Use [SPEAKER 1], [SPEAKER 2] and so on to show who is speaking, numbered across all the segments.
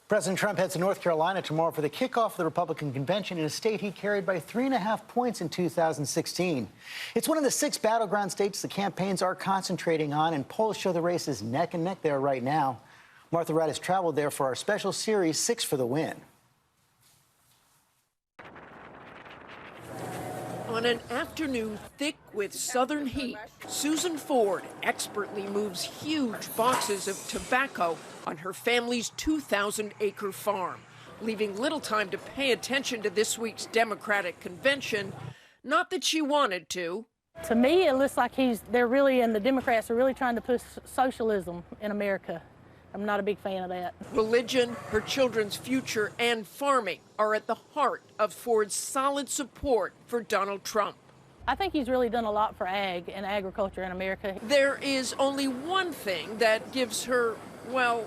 [SPEAKER 1] President Trump heads to North Carolina tomorrow for the kickoff of the Republican convention in a state he carried by 3.5 points in 2016. It's one of the 6 battleground states the campaigns are concentrating on, and polls show the race is neck and neck there right now. Martha Raddatz traveled there for our special series, 6 for the Win.
[SPEAKER 2] On an afternoon thick with southern heat, Susan Ford expertly moves huge boxes of tobacco on her family's 2,000-acre farm, leaving little time to pay attention to this week's Democratic convention. Not that she wanted to.
[SPEAKER 3] To me, it looks like the Democrats are really trying to push socialism in America. I'm not a big fan of that.
[SPEAKER 2] Religion, her children's future, and farming are at the heart of Ford's solid support for Donald Trump.
[SPEAKER 3] I think he's really done a lot for ag and agriculture in America.
[SPEAKER 2] There is only one thing that gives her, well,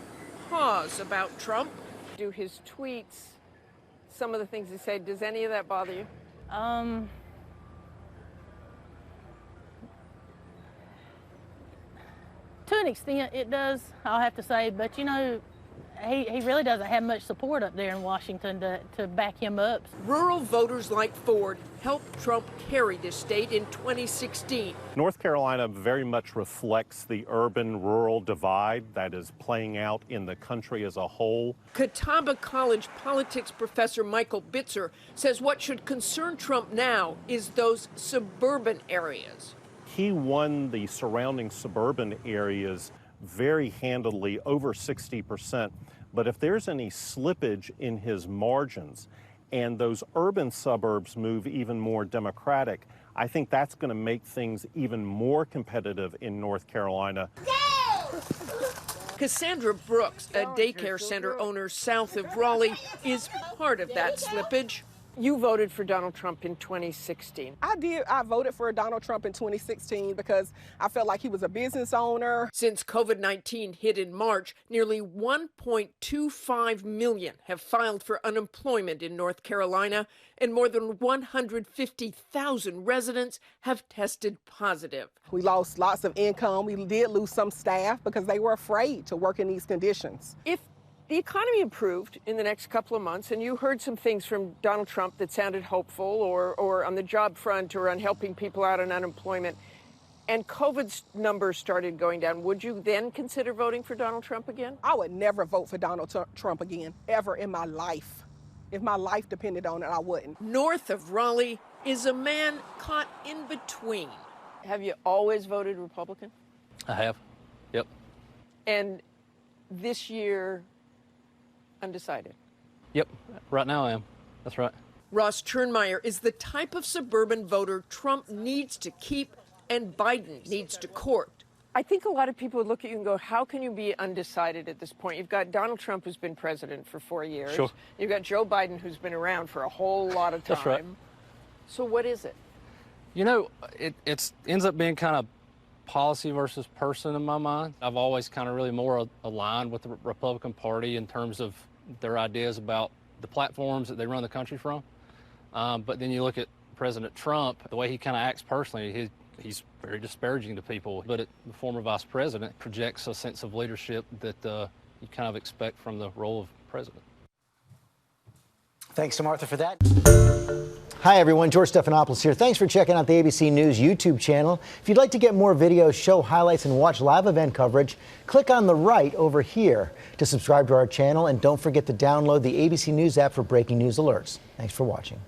[SPEAKER 2] pause about Trump. Do his tweets, some of the things he said, does any of that bother you?
[SPEAKER 3] To an extent, it does, I'll have to say, but you know, he really doesn't have much support up there in Washington to back him up.
[SPEAKER 2] Rural voters like Ford helped Trump carry this state in 2016.
[SPEAKER 4] North Carolina very much reflects the urban-rural divide that is playing out in the country as a whole.
[SPEAKER 2] CATAWBA College politics professor Michael BITZER says what should concern Trump now is those suburban areas.
[SPEAKER 4] He won the surrounding suburban areas very handily, over 60%. But if there's any slippage in his margins and those urban suburbs move even more Democratic, I think that's going to make things even more competitive in North Carolina.
[SPEAKER 2] Cassandra Brooks, a daycare center owner south of Raleigh, is part of that slippage. You voted for Donald Trump in 2016.
[SPEAKER 5] I did. I voted for Donald Trump in 2016 because I felt like he was a business owner.
[SPEAKER 2] Since COVID-19 hit in March, nearly 1.25 million have filed for unemployment in North Carolina, and more than 150,000 residents have tested positive.
[SPEAKER 5] We lost lots of income. We did lose some staff because they were afraid to work in these conditions.
[SPEAKER 2] If the economy improved in the next couple of months, and you heard some things from Donald Trump that sounded hopeful, or on the job front, or on helping people out on unemployment, and COVID's numbers started going down, would you then consider voting for Donald Trump again?
[SPEAKER 5] I would never vote for Donald Trump again, ever in my life. If my life depended on it, I wouldn't.
[SPEAKER 2] North of Raleigh is a man caught in between. Have you always voted Republican?
[SPEAKER 6] I have, yep.
[SPEAKER 2] And this year, undecided?
[SPEAKER 6] Yep, right now I am. That's right.
[SPEAKER 2] Ross Turnmire is the type of suburban voter Trump needs to keep and Biden needs to court. I think a lot of people would look at you and go, how can you be undecided at this point? You've got Donald Trump, who's been president for 4 years.
[SPEAKER 6] Sure.
[SPEAKER 2] You've got Joe Biden, who's been around for a whole lot of time.
[SPEAKER 6] That's right.
[SPEAKER 2] So what is it?
[SPEAKER 6] You know, it ends up being kind of policy versus person in my mind. I've always kind of really more aligned with the Republican Party in terms of their ideas about the platforms that they run the country from. But then you look at President Trump, the way he kind of acts personally, he's very disparaging to people. But the former vice president projects a sense of leadership that you kind of expect from the role of president.
[SPEAKER 1] Thanks to Martha for that. Hi, everyone. George Stephanopoulos here. Thanks for checking out the ABC News YouTube channel. If you'd like to get more videos, show highlights, and watch live event coverage, click on the right over here to subscribe to our channel. And don't forget to download the ABC News app for breaking news alerts. Thanks for watching.